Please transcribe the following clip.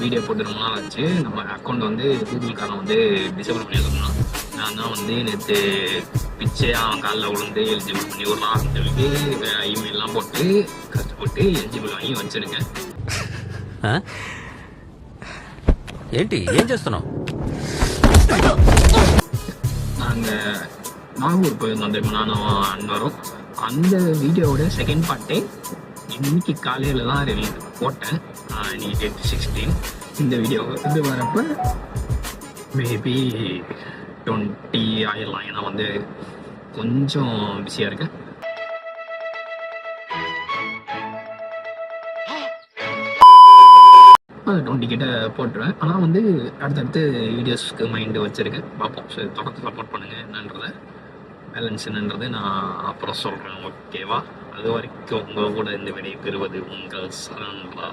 Video போட்டு ரொம்ப நாள் ஆச்சு. நம்ம அக்கௌண்ட் வந்து கூகுள்காரன் வந்து டிசேபிள் பண்ணி வச்சுருந்தான். நான் தான் வந்து நேற்று பிச்சையாக அவன் காலில் விழுந்து எலிஜிபிள் பண்ணி விடலாம் சொல்லிட்டு இமெயிலெலாம் போட்டு கஷ்டப்பட்டு ఎలిజిబుల్ வாங்கி வச்சிருக்கேன். ఏంటి ఏం చేస్తున్నావు? நாங்கள் நாகூர் போயிருந்தோம் தெரியுமா, நானும் அன்வரும். அந்த வீடியோவோட செகண்ட் பார்ட்டே இன்னைக்கு காலையில் தான் ரிலீஸ் போட்டேன். இன்னைக்கு டேட் 16. இந்த வீடியோ இது வரப்போ மேபி 20 ஆயிடலாம். ஏன்னா வந்து கொஞ்சம் பிஸியாக இருக்கேன். அது 20 கிட்ட போட்டுருவேன். ஆனால் வந்து அடுத்தடுத்து வீடியோஸ்க்கு மைண்டு வச்சுருக்கேன். பார்ப்போம். ஸோ தொடர்ந்து சப்போர்ட் பண்ணுங்கள். என்னன்றது பேலன்ஸ் என்னன்றது நான் அப்புறம் சொல்கிறேன். ஓகேவா? அது வரைக்கும் உங்கள் கூட இந்த விடை பெறுவது உங்கள் சரண்ரா.